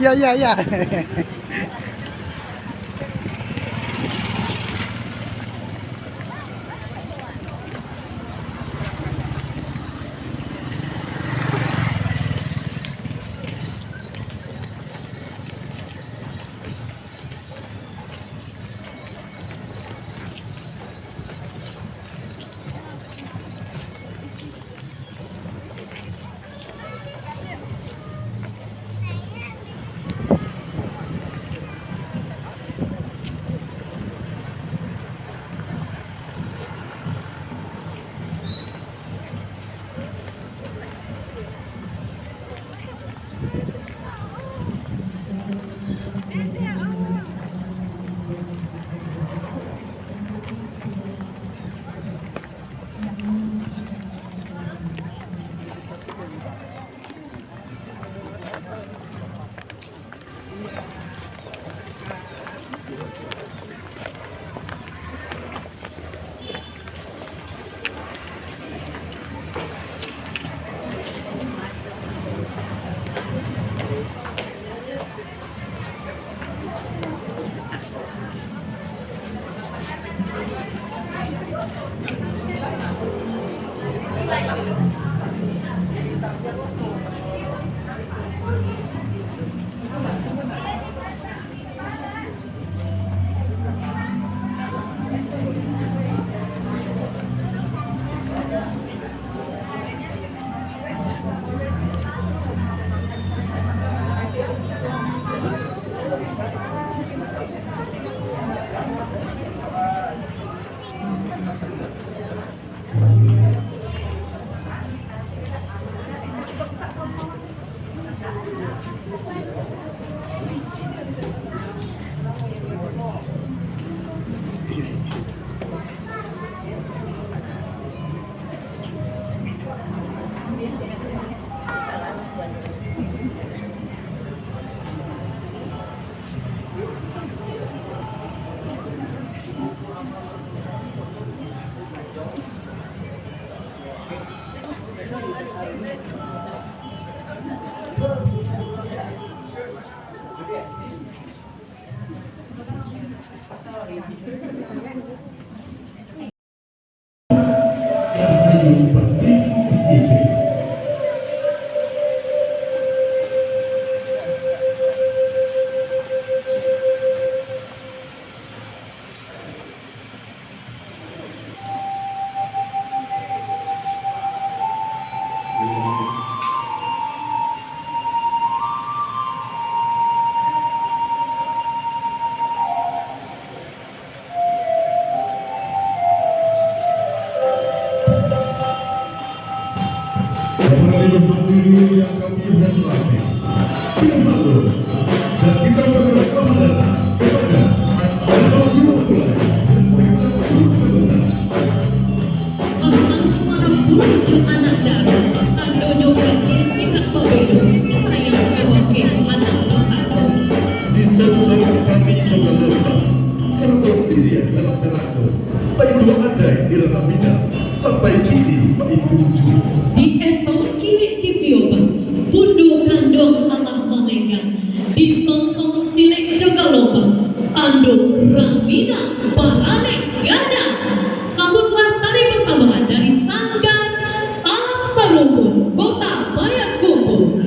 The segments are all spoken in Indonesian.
Ya, ya, ya. hadirin yang kami hormati, kita sambut dan kita ucapkan selamat datang kepada anak-anak juru mulai dan sekitar keluarga besar. Assalamualaikum anak daru, tandonyo kasih tidak pabedo, saya kawake anak bersatu. Di sosok kami juga lembang, serta Syria dalam carano, baik itu andai di ranah bidang, sampai kini baik itu ujung. Di etong kini di pioba, pundu kandong Allah malenggang, di sonsong silek jaga lomba, ando ramina barale gada. Sambutlah tari persambahan dari Sanggar Talang Sarumpun, Kota Payakumbuh.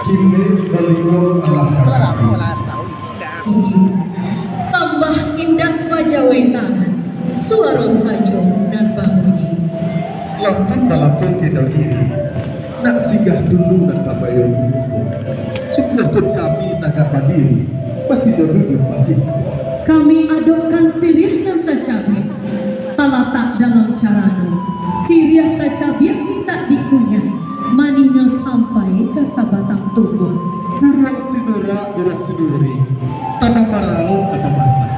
Kini beliau Allah kaki. Sambah indak pajawe tangan, suara sajo dan babunyi. Lampun dalapun kita gini, nak singgah dulu dan kabayo dulu. Supaya kami tagak badiri, batido duduk masih. Kami adokkan sirih dan sacabi, talatak dalam carano. Sirih sacabi minta dikunyah, maninya sampai ke sabatang tubuh. Buruk sinura, buruk sinuri, tanah marau kata mata,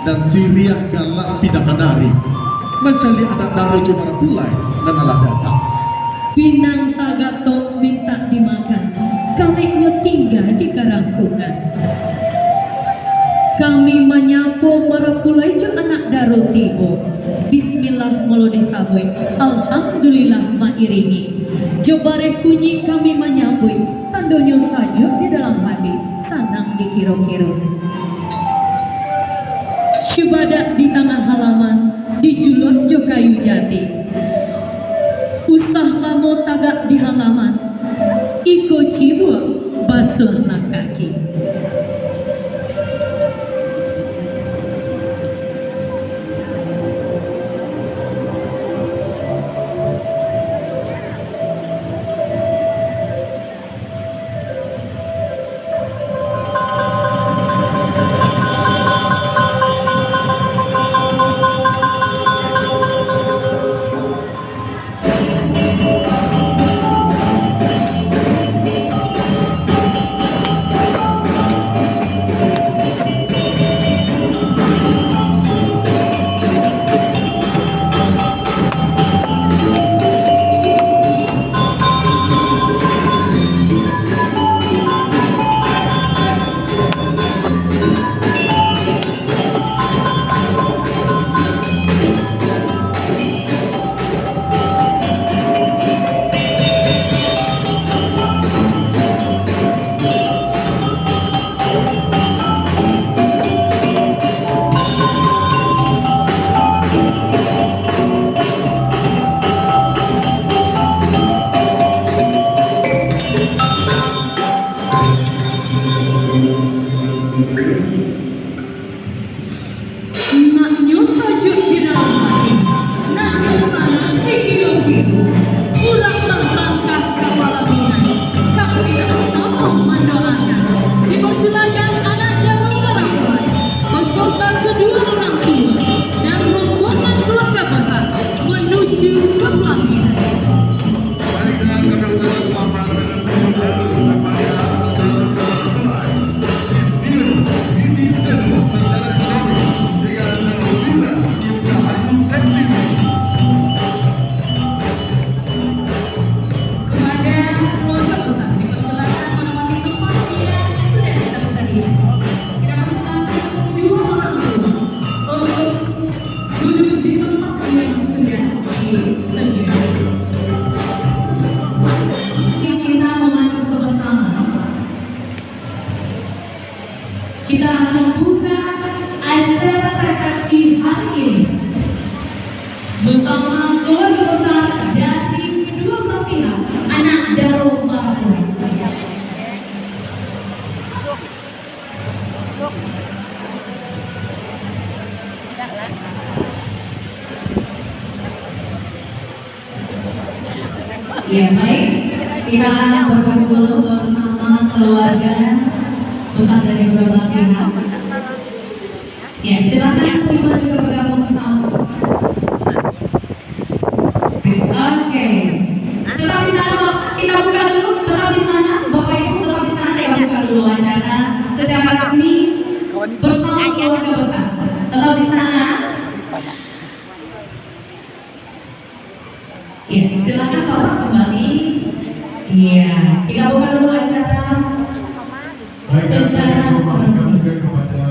dan siriah galak tidak menari, mencari anak daro jumara pulai dan alah datang. Pinang sagato minta dimakan, kaliknya tinggal di karangkungan. Kami menyapu merapulai jo anak daro tibo. Bismillah molo disabwe, alhamdulillah mairingi. Jobare kunyi kami menyambui, tandonyo saja di dalam hati, sanang dikiro-kiro. Syubadak di tengah halaman, dijuluk jo kayu jati. Usah lamo tagak di halaman, iko cibuk basuhlah kaki. Naknya sajuk di dalam hati, naknya sana dikiro-kiro. Kuranglah langkah kepala bina, kau tidak sama mendoakan. Dipersilakan anak daro marapai beserta kedua orang tua dan rombongan keluarga besar menuju ke pelaminan. Baik, dengan kami ucapkan selamat dengan kepada anak daro jalan mulai. Istiro, ini sedo secara kami dengan Vira Indahayu MTV. Kepada keluarga besar dipersilakan menempati tempat yang sudah tersedia. Kita persilakan kedua orang tua untuk duduk di tempat yang sudah disediakan. Kita memandu foto bersama. Kita akan buka acara resepsi hari ini bersama keluarga besar dari kedua belah pihak anak daro marapai. Ya baik, kita bergabung dulu bersama keluarga besar dari kedua belah pihak. Ya silakan Prima juga bergabung bersama. Oke, tetap di sana, kita buka dulu. Tetap di sana, Bapak Ibu tetap di sana. Kita buka dulu acara secara resmi bersama keluarga besar. Tetap di sana. Ya, silakan Bapak kembali. Iya, kita buka dulu acara Baik, dan saya informasikan juga kepada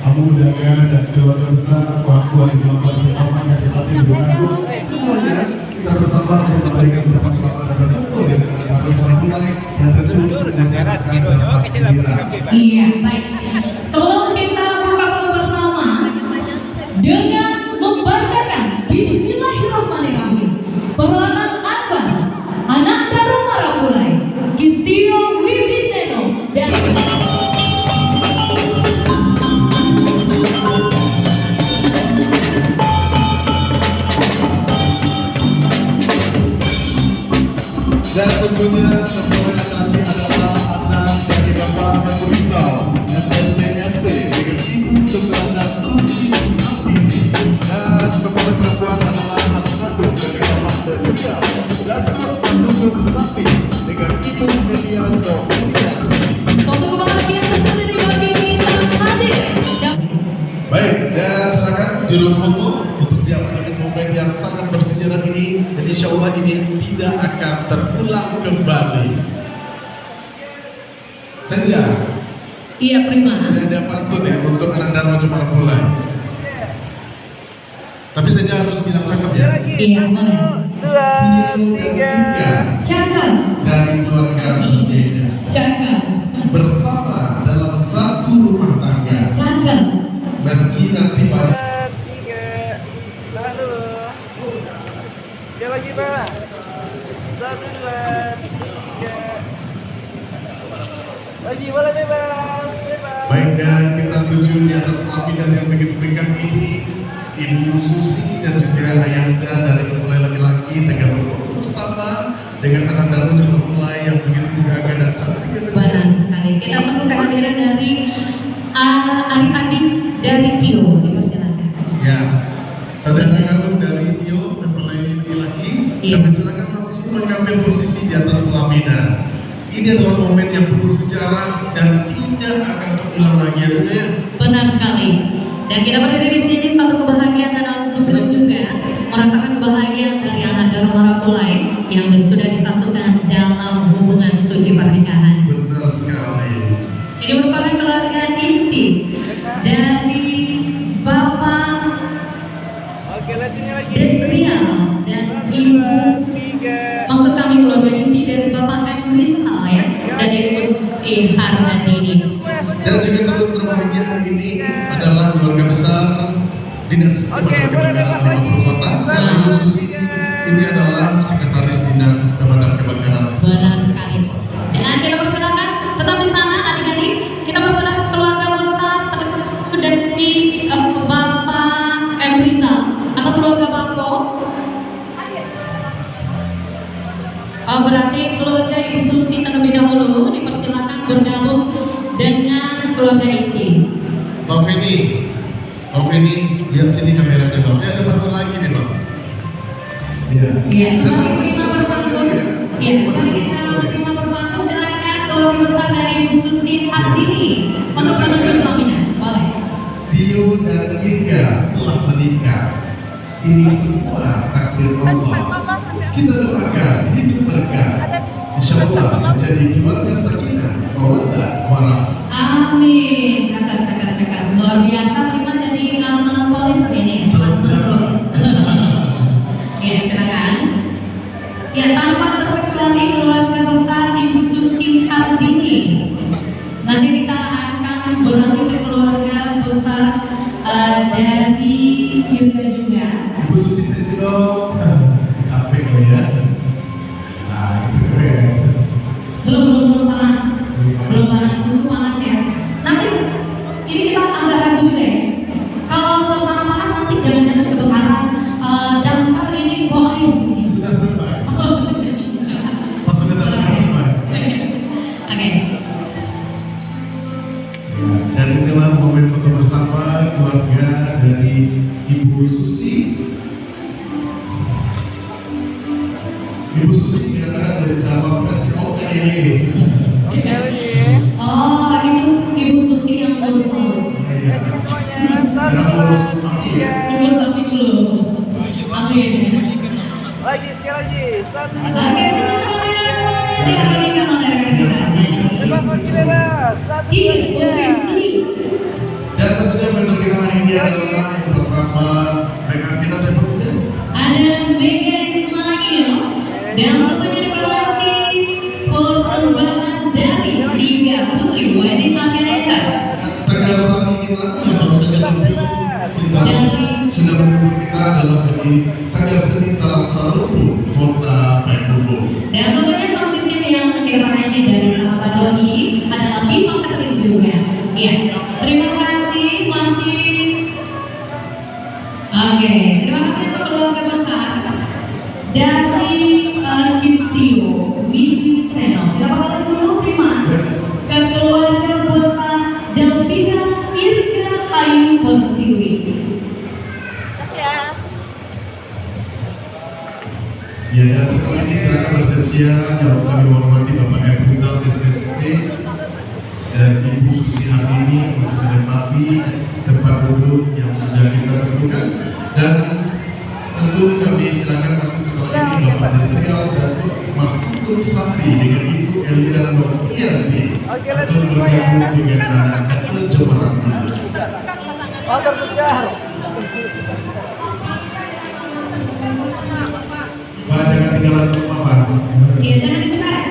tamu undangan dan keluarga besar atau aku di belakang pertama jadi hati berlaku semuanya kita bersama untuk memberikan ucapan selamat dan berdoa dengan anak para mulai dan tentu semuanya akan dapat gembira. Iya, baik. Sebelum kita buka foto bersama dengan membacakan Bismillahirrahmanirrahim, perlahan Akbar, anak daro marapai, Dan tentunya mempelai nanti adalah anak dari Bapak Abu Rizal SSTMT dengan Ibu Dr. Susi Martini, dan mempelai perempuan adalah anak kandung dari Bapak Desia dan Dr. Sati dengan Ibu Elianto. Suatu kebahagiaan tersendiri bagi kita hadir. Baik, dan silakan juru foto untuk diabadikan momen yang sangat bersejarah ini, dan insya Allah ini tidak akan terulang kembali. Saya Iya, prima. saya ada pantun ya untuk anak Dharma Cemara Pulai. Tapi saya harus bilang cakep ya. Iya, mana? Dia dan Ika Cakap. dari keluarga berbeda, Cakap. bersama dalam satu rumah tangga. Cakap. Meski nanti banyak Tiga, tahan dulu. Sekali lagi Pak. 1, 2, 3. Lagi boleh bebas. baik, dan kita tuju di atas pelaminan yang begitu megah ini, Ibu Susi dan juga ayahanda dari mempelai laki-laki tengah berfoto bersama dengan anak Dharma Cemara Pulai yang begitu gagah dan cantik ya. Benar sekali. Kita tunggu kehadiran dari adik-adik dari Tio. Dipersilakan. Ya, saudara kandung dari Tio mempelai laki-laki, Iya. kami silakan langsung mengambil posisi di atas pelaminan. Ini adalah momen yang penuh sejarah dan tidak akan terulang lagi ya saja ya. Benar sekali. Dan kita berdiri di sini suatu kebahagiaan dan anugerah juga merasakan kebahagiaan dari anak Dharma Pulai yang sudah disatukan dalam hubungan suci pernikahan. Benar sekali. Ini merupakan keluarga inti dari Bapak Oke, lanjutnya lagi. Desrial dan 1, Ibu. 2, 3. Maksud kami keluarga inti dari Bapak Rizal ya, dan Ibu Sri Harnadini. Dan juga turut berbahagia hari ini adalah keluarga besar Dinas Pemadam Kebakaran Rumah Kota, dan Ibu Susi ini adalah Sekretaris Dinas Pemadam Kebakaran. Benar sekali. Dan kita persilakan tetap di sana adik-adik. Kita persilakan keluarga besar dari Bapak Rizal atau keluarga Bako. Berarti keluarga Ibu Susi terlebih dahulu dipersilakan bergabung dengan keluarga inti. Bang Feni, lihat sini kameranya Bang. Saya ada pantun lagi nih Bang. Iya. Iya, Dan sebelum saya kita masih berpantun, lagi ya. iya, Masih sebelum kita berpantun ya. menerima berpantun, silakan keluarga besar dari Ibu Susi Hartini untuk menunjuk pelaminan. Boleh. Tio dan Ika telah menikah. Ini semua takdir Allah. Kita doakan hidup berkah. Insya Allah menjadi keluarga sakinah, mawaddah, warahmah. Amin. Cakap. Luar biasa. Prima jadi monopolis ini ya. Terus. Ya, silakan. Ya, tanpa terkecuali keluarga besar Ibu Susi Hardini. Nanti kita akan beralih ke keluarga besar dari Irga juga. Ibu Susi sini dong. Capek kali ya. Nah, itu keren. Belum panas. Tunggu panas ya. Nanti ini kita agak ragu juga ya. Kalau suasana panas nanti jangan-jangan kebakaran damkar ini bawa air di sini. Sudah standby. Oh, Pas sudah standby. Oke. Ya, dan inilah momen foto bersama keluarga dari Ibu Susi. Ibu Susi kadang-kadang dari calon presiden. Oh, ini. Oke, lagi. Oh, Ibu Susi yang ngurus lo. Iya. Semuanya. 1, Sekarang 2, urus api ya. 3. Ngurus api dulu. Amin. Lagi, sekali lagi. 1, 2, Oke, seluruh kamera semuanya diabadikan oleh rekan kita. bebas lagi bebas. 1, Ini 2, Putri 3. Sendiri. Dan tentunya vendor kita hari ini adalah yang pertama, rekan kita siapa saja? Ada Mega Ismail dan tentunya dekorasi persembahan dari Tiga Putri Wedding Organizer. Sekarang hari kita yang baru saja tampil kita sudah menghibur kita adalah dari Sanggar Seni Talang Sarupun, Kota Payakumbuh. Dan tentunya sound system yang kita pakai ini dari sahabat Doni adalah tim marketing juga. Iya, terima kasih masih. Oke, terima kasih untuk keluarga besar dari Kistio usia yang kami hormati Bapak Ebrizal SST dan Ibu Susi Harini untuk menempati tempat duduk yang sudah kita tentukan, dan tentu kami silakan nanti setelah ini Bapak Desrial Datuk Mahmud Sakti dengan Ibu Elina Novrianti untuk bergabung dengan anak Ete Jemaran. Oh, tertukar. Pak, jangan tinggalan rumah, Pak. Iya, jangan ditukar.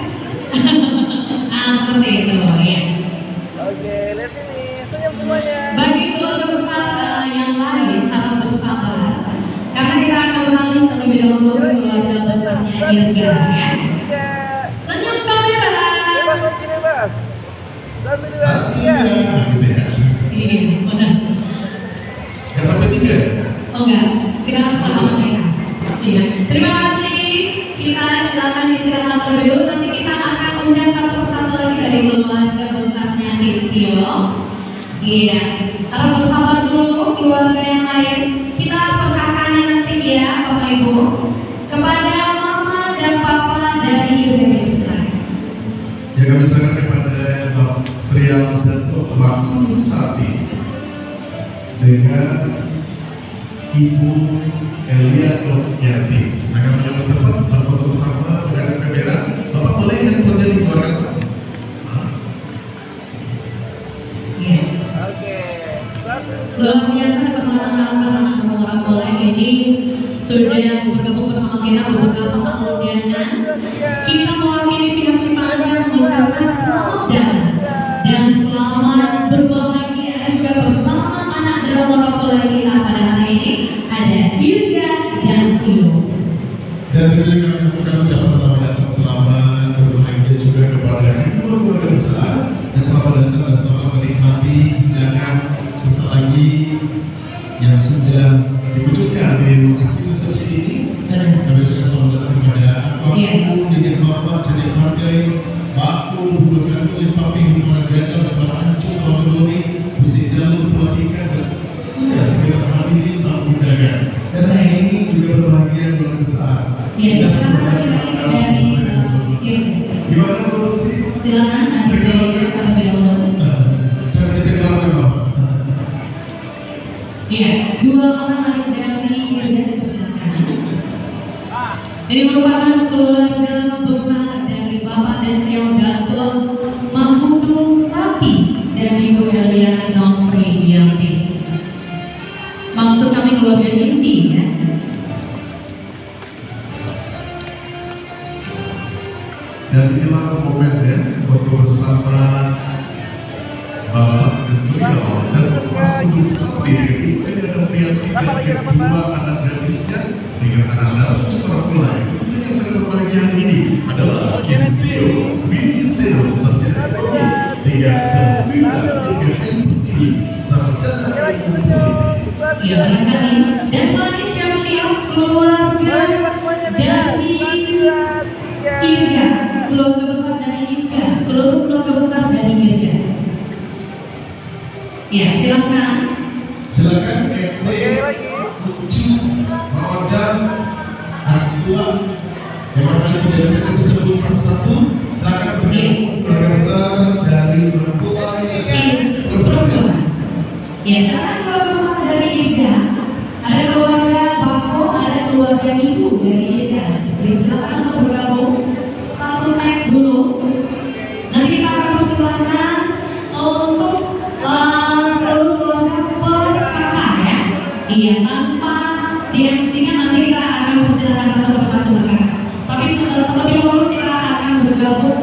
Seperti itu ya. Oke, lihat sini, senyum semuanya. Bagi keluarga besar yang lain harap bersabar, karena kita akan beralih terlebih dahulu ke keluarga besarnya Irga ya. Tiga. Senyum kamera. Bebas lagi, bebas. Satu, dua, Satu tiga. ya, gitu ya. Iya, benar. Yang sampai 3. Oh enggak, kita paham mereka. Iya, terima kasih. Kita silakan istirahat terlebih dulu. Nanti kita akan undang satu persatu lagi dari keluarga besarnya Kristio. Iya, harap bersabar dulu keluarga yang lain. Kita perkakannya nanti ya, Bapak Ibu. Kepada Mama dan Papa dari Irga kami silakan. Ya, kami silakan kepada Bapak Serial Datuk Mahmud Sakti dengan Ibu Elia Novrianti. Silakan mengambil tempat berfoto bersama dengan kamera. Bapak boleh handphone-nya dikeluarkan, Pak? Iya. Oke, satu. Luar biasa perkenalkan anak orang bola ini sudah bergabung bersama kita beberapa tahun dan kita mewakili pihak si Pangkat mengucapkan selamat datang dan selamat berbahagia juga bersama anak dan orang bola kita pada hari ini ada Irga dan Tio. Dan tentunya kami akan ucapkan selamat datang, selamat berbahagia juga kepada kedua keluarga besar, dan selamat datang dan selamat menikmati hidangan sesaat lagi yang sudah diwujudkan di lokasi resepsi ini. Kami ucapkan selamat datang kepada Aku, Nenek Mama, Cari Pandai, Baku, Budukan, Papi, Rumah Gandang, Sebarang Ancung, Kawan-Kawan, Musik Jalur, Pelatihan, dan tentunya segala hadirin tamu undangan. Dan hari ini juga berbahagia keluarga besar. Ya, silakan dari Irga. Gimana posisi? Silakan nanti terlebih dahulu. Jangan ditenggelamkan, Bapak. Iya, 2 orang anak dari Irga dipersilakan. Ini merupakan keluarga besar dari Bapak Desrial Datuk Mahmud Sakti dan Ibu Elia Novrianti. Maksud kami keluarga inti ya. Dan inilah momennya foto bersama Bapak Desrial dan Mahmud Sakti dengan Ibu Elia Novrianti dan kedua anak gadisnya dengan anak-anak Cokro Pula. Tentunya yang sangat berbahagia hari ini adalah Kristio Winisero Sarjana Ekonomi dengan Delvina Irga Henry Sarjana Ekonomi. Iya, benar sekali. Dan selanjutnya siap-siap keluarga dari Irga, keluarga besar dari Irga, seluruh keluarga besar dari Irga. Ya, silakan. Silakan Ete, Uci, Mawadam, anak tua yang barangkali tidak bisa kita sebut satu-satu. Silakan keluarga besar dari Mertua Irga. Ya, silakan keluarga besar dari Irga. Ada keluarga Bako, ada keluarga Ibu dari Irga. Jadi silakan untuk bergabung. Satu tag dulu. Nanti kita akan persilahkan untuk seluruh keluarga per kakak ya. Iya, tanpa diemsikan nanti kita akan persilahkan satu persatu berkakak. Tapi terlebih dahulu kita akan bergabung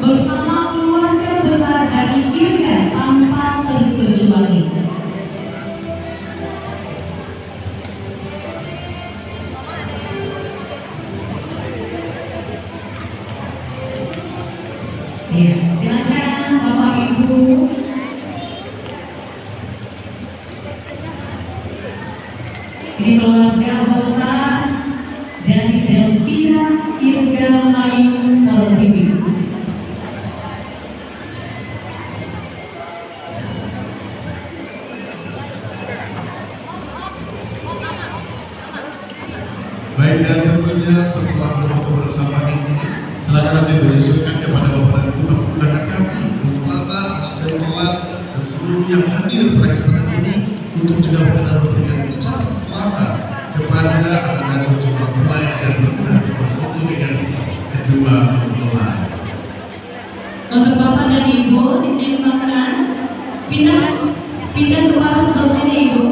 bersama keluarga besar dari Irga tanpa terkecuali. Ya, silakan Bapak Ibu. Ini keluarga besar dari Delvira Irga Hayu Pertiwi. Baik, dan tentunya setelah foto bersama ini Silakan nanti berisukan kepada Bapak dan Ibu tamu undangan kami, beserta dan telat dan seluruh yang hadir pada kesempatan ini untuk juga benar memberikan ucapan selamat kepada anak-anak jemaah mempelai dan berkenan berfoto dengan kedua mempelai. Untuk Bapak dan Ibu disilakan pindah separuh sebelah sini Ibu.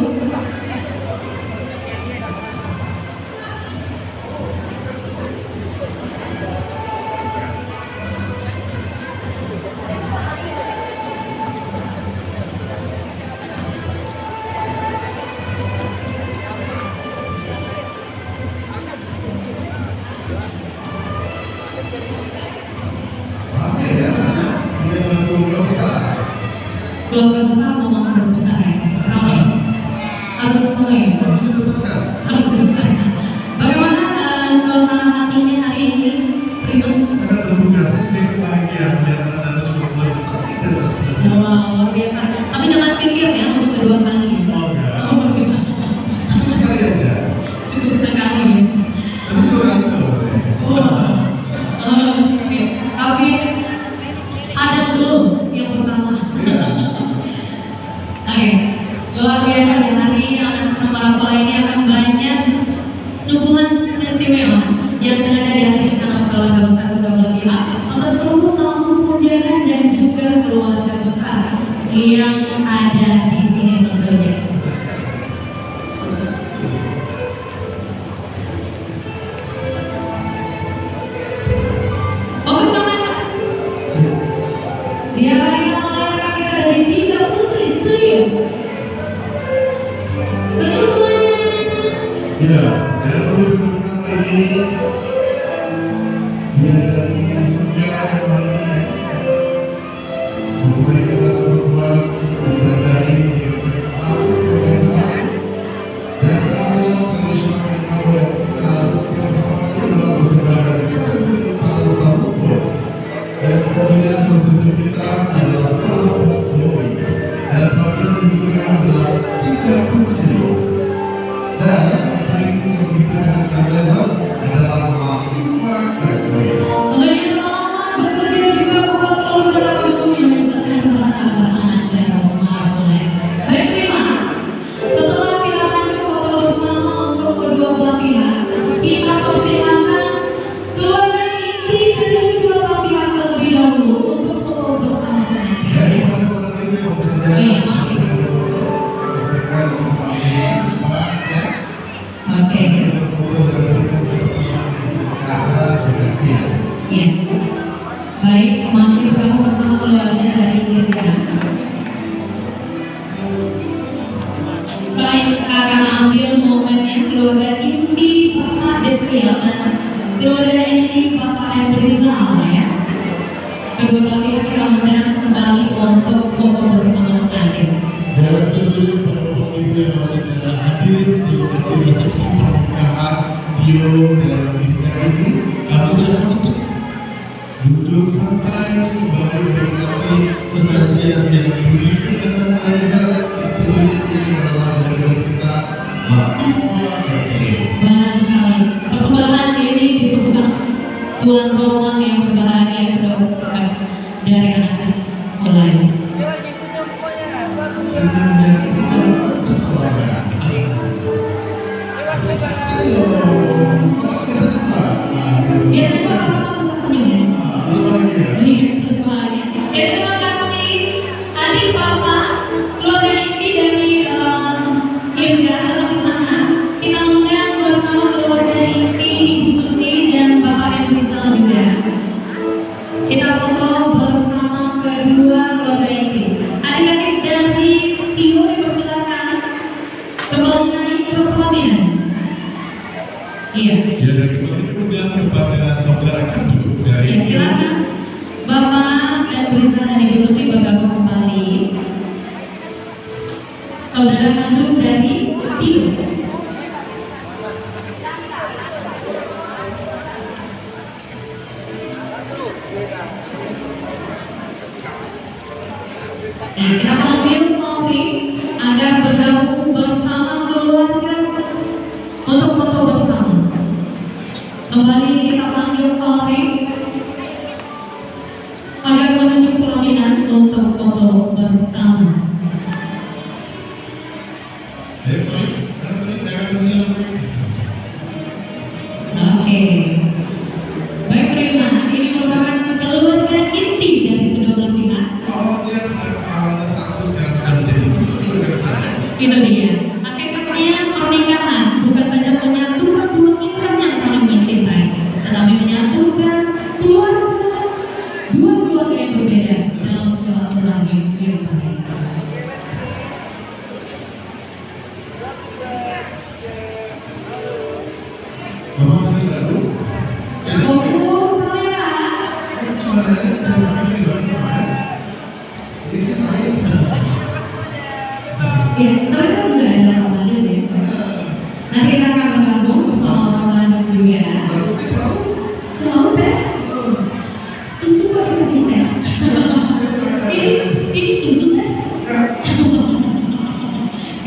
Oke ya, ini keluarga besar. Keluarga besar memang harus besar ya, ramai, harus ramai, Harus dibesarkan. harus besar. Bagaimana suasana hatinya hari ini? Prima? Sangat terbuka, saya juga bahagia melihat anak-anak juga keluarga besar ini adalah sebenarnya. Wow, luar biasa. Tapi jangan pikir ya untuk kedua kali. Oh enggak, Oh, cukup sekali aja. cukup sekali ya. Tapi dua kali nggak boleh. Wow. Oke. Tapi adat dulu yang pertama. Oke, luar biasa ya, hari anak para pola ini akan banyak suguhan istimewa yang sengaja dihadirkan oleh keluarga besar kedua belah pihak untuk seluruh tamu undangan dan juga keluarga besar yang ada di sini tentunya. Bagus namanya. Dia oleh kita dari 3 putri studio. Senyum semuanya. Ya, dan untuk pertama ini dia dari surga yang paling memulai kita berbuat dari atas surga dan adalah tradisional yang kita saksikan bersama ini adalah bersebaran sesi utama Sampo dan kemudian sesi kita adalah sahabat Yoi dan bagian kedua adalah 3 putri dan yang begitu dengan lezat adalah Latifah Gatway. Mengenai selamat bekerja juga bukan selalu berat dulu yang menyelesaikan antara anak dan para mulai. Baik terima. Setelah kita panggil foto bersama untuk kedua belah pihak, kita persilakan keluarga inti dari kedua belah pihak terlebih dahulu untuk foto bersama pengantin. Dari pada ini maksudnya misalkan ya. Oke. Secara Ya. Baik, masih bergabung bersama keluarga dari Irya. Selain akan ambil momennya keluarga inti Bapak Desriel dan keluarga inti Bapak Emrizal ya. Kedua belah pihak kita undang kembali untuk foto bersama pengantin. dan tentunya para bapak ibu yang masih tidak hadir di lokasi resepsi pernikahan Tio dan Rika ini, kami sedang untuk duduk santai sebagai menikmati sesajian yang diberikan dan Reza. Tentunya ini adalah dari kita Latifah Gatway. Benar sekali. Persembahan ini disebutkan tuan rumah yang berbahagia dari anak mulai. Ini lagi senyum semuanya. Satu Senyum dua. yang indah berkesuaraan. Senyum, Bapak bisa coba. Biasanya bapak susah senyum ya. Harus lagi ya. Iya, terus bahagia. Ya, terima kasih adik papa, keluarga inti dari Irga tetap di sana. Kita undang bersama keluarga inti Ibu Susi dan Bapak Emrizal juga. Kita foto bersama kedua keluarga inti. Adik-adik dari Tio dipersilakan kembali naik ke pelaminan. Iya. Ya, dan kembali kemudian kepada saudara kandung Ya, dari silakan Bapak Emrizal dan Ibu Susi bergabung kembali. Saudara kandung dari Tio. Nah, kita panggil Mauri agar bergabung bersama keluarga untuk foto bersama. Kembali kita panggil Mauri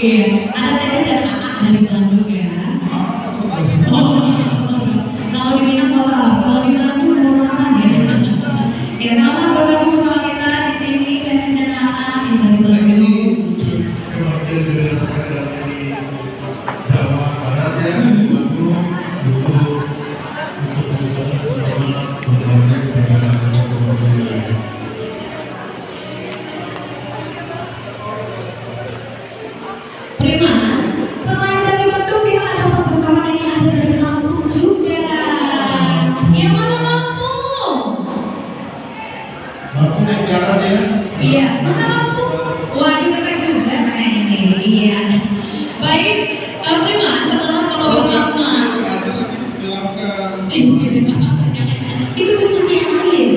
Iya, ada Teteh dan Aak dari Bandung ya. Oh, kalau di Minang Kota, kalau di Bandung Kalimantan ya. Ya selamat bergabung bersama kita di sini Teteh dan Aak yang dari Bandung. Kebahagiaan dari Jawa Barat ya, untuk mengucapkan selamat berbahagia kepada teman-teman. Prima, selain dari Bandung kita ada perbicaraan yang ada dari Lampung juga. Yang mana Lampung? Lampung yang jalan ya? Iya, mana Lampung? Waduh dekat juga nah ini. Iya. Baik, Prima setelah kalau bersama. Jangan-jangan itu khusus yang lain.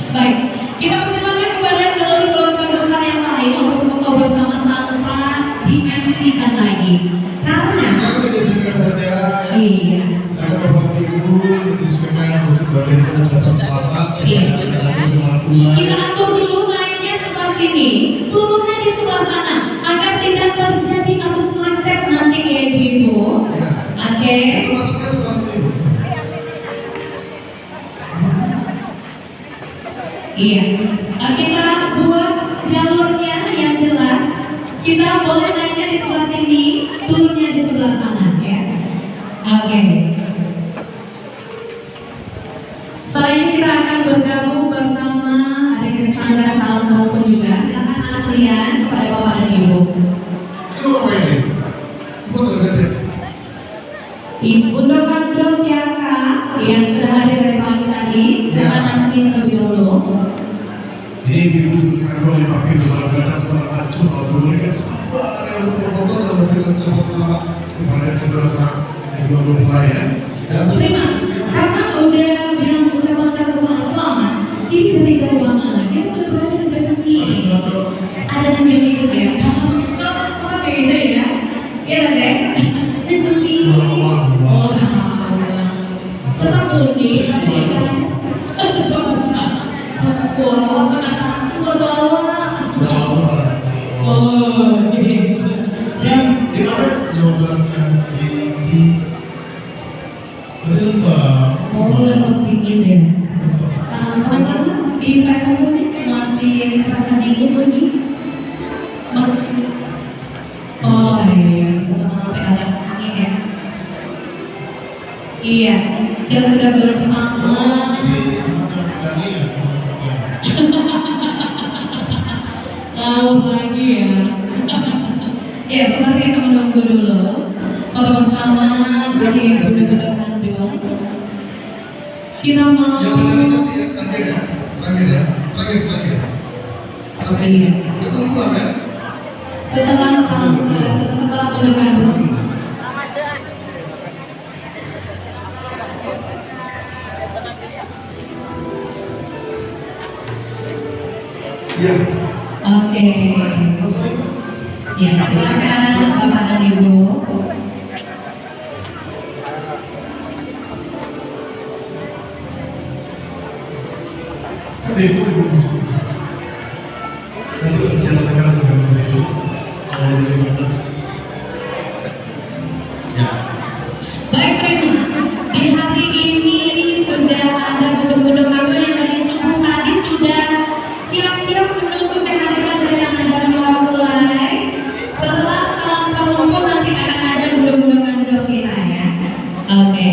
Baik, kita persilakan kepada seluruh keluarga besar yang lain untuk foto bersama tanpa di-MC-kan lagi. Karena Saya suka saja ya. iya. Silakan Bapak Ibu didiskusikan untuk bagian ucapan selamat Iya. kepada teman pula. Kita atur dulu naiknya sebelah sini, turunnya di sebelah sana agar tidak terjadi arus macet nanti ya ibu-ibu. Ya. Oke. Itu masuknya sebelah sini Bu. Iya. Kita buat jalurnya yang jelas. Kita boleh naiknya di sebelah sini, turunnya di sebelah sana ya. Oke. Setelah ini kita akan bergabung bersama adik-adik sanggar Talang Sampun juga. Silakan antrian kepada Bapak dan Ibu. Ini apa ini? Buat ada. Ibu Dokandung Tiaka yang sudah hadir dari pagi tadi, silakan antri terlebih dahulu. Ini ibu kalau dipakai di dalam kertas selamat cuma memberikan sabar ya untuk berfoto dan memberikan ucapan selamat kepada kedua mempelai ya. Prima, karena udah bilang ucapan selamat, ini dari jauh banget. Kita sudah berada di dekat nih. Ada yang beli ya. Kok begitu ya? Iya Teh. Dan beli. Oh, tetap unik, tapi kan tetap udah. Sebuah waktu datang oh, gitu. Terus Di mana Jawa Baratnya di Lembang. oh, lewat dingin ya. Kadang-kadang di PKK ini masih terasa dingin lagi. Oh iya, teman-teman ada angin ya. Iya, kita sudah bersama. Lalu lagi ya. Ya, sebentar kita menunggu dulu. Foto bersama dari Bunda Bandung. Kita mau. Yang benar nanti ya, terakhir ya, terakhir. Iya. Kita pulang ya. Setelah Bunda Bandung. Iya. Oke. Masuk ya. Ya, silakan Bapak dan Ibu. Kan ibu. Nanti sejalan dengan ibu. Kalau dari mata. Ya. Baik Prima, di hari ini sudah ada gedung-gedung apa yang dari subuh tadi sudah siap-siap menunggu kehadiran dari yang ada mulai. Setelah Talang Sampun nanti akan ada gedung-gedung Bandung kita ya. Oke.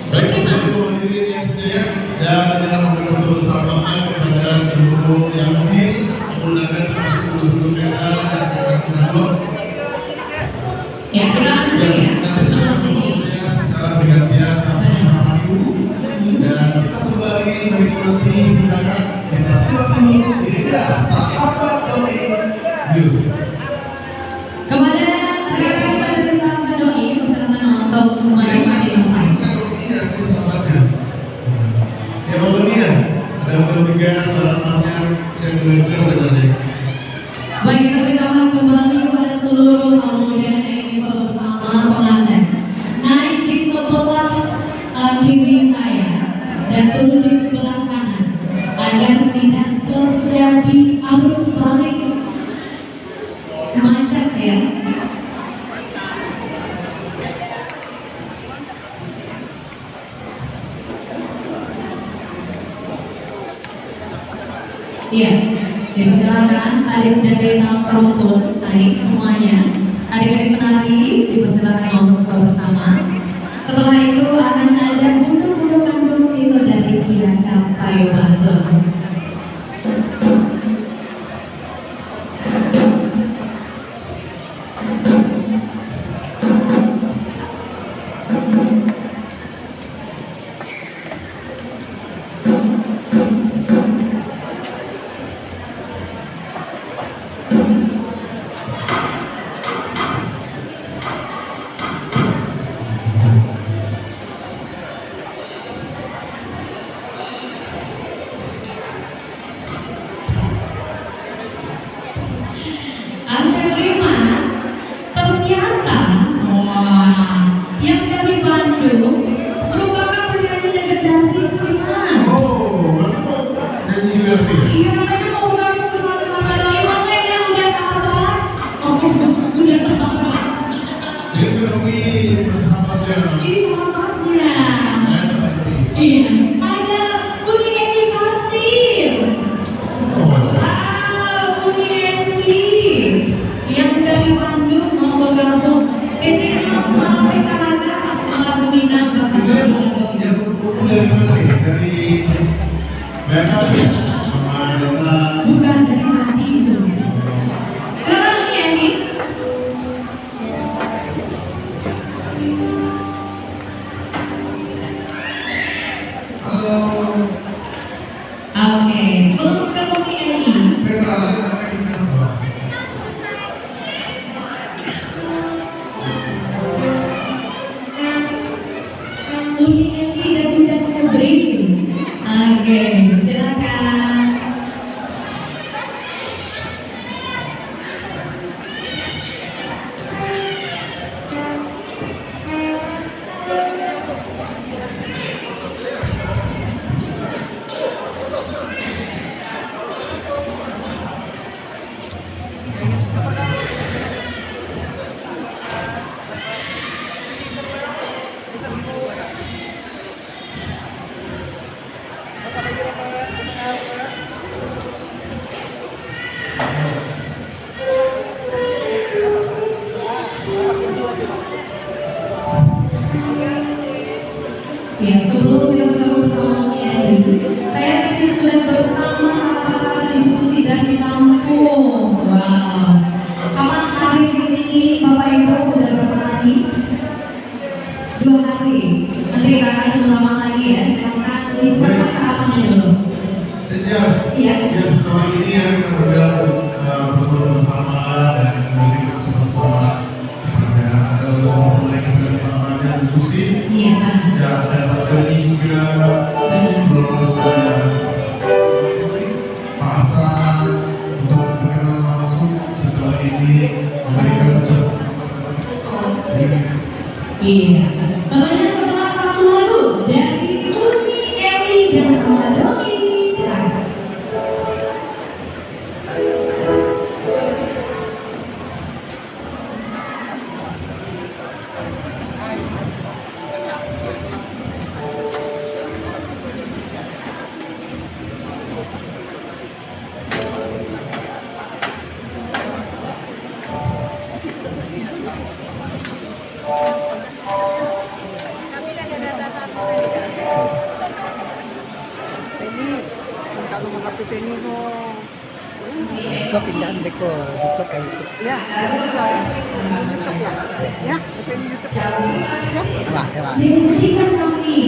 Baik, Prima. ibu hadirin yang setia dan dalam foto bersama kepada seluruh yang hadir, menggunakan termasuk penduduk Medan yang akan menonton. Ya kita antri ya. Nanti Sebelah secara sini. secara bergantian tanpa mengaku dan kita sembari menikmati hidangan kita simak dulu ini dia sahabat doi music. Kepada rekan-rekan dari sahabat doi, persilakan untuk menikmati tempat. Iya, ini sahabatnya. Ya Bang Dunia, ada juga saudara masnya saya mendengar dengarnya. Baik, kita beritahu kembali kepada seluruh tamu dan yang ingin foto bersama pengantin. Naik di sebelah kiri saya dan turun di sebelah kanan agar tidak terjadi arus balik macet ya. Iya, dipersilakan adik dari Nal Serumpun, adik semuanya. Adik-adik penari dipersilakan untuk foto bersama. Setelah itu akan ada bunda-bunda kandung itu dari Tiaka Payobaso. Anda terima, ternyata wah, yang dari Bandung merupakan penyanyi legendaris teman. Oh, berarti mau nyanyi juga nanti ya? Iya, katanya mau gabung bersama-sama doi, makanya udah sabar. Oh, udah sabar. Jadi kan Owi bersahabatnya. Ini sahabatnya. Sahabat tadi. Iya, ada Uni Eni Kasim. Oh, Uni Eni yang dari Bandung mau bergabung. Kecilnya malah Petaraga, malah Minang itu yang dari mana nih? Dari BKD ya? Sama data. bukan dari tadi itu. Silakan Uni Eni. Halo. Oke, sebelum ke Uni Eni, Petra, ada Inas loh. Uni Eni dan Bunda Kebri. Oke, silakan. Ya, sebelum kita bergabung bersama Uni Eni, saya di sini sudah bersama sahabat-sahabat Ibu Susi dari Lampung. Wow, kapan hadir di sini Bapak Ibu udah berapa hari? 2 hari. Nanti kita akan lama lagi ya. Silakan disiapkan percakapannya dulu. Sejak Iya. ya setelah ini ya kita udah berfoto bersama dan memberikan bersama kepada ada mulai kita namanya Bu Susi. Iya, Pak. Ya ada Pak Joni juga, terus ada Pak Hasan untuk berkenan langsung setelah ini memberikan ucapan selamat. Iya. Tentunya setelah satu lagu dari Uni Eni dan sama Doni. Silakan. Kalau mengerti ini kok buka pindahan deko, buka kayak itu. Ya, bisa YouTube ya. Ya, bisa di YouTube ya. Ya. Apa? Dijadikan kami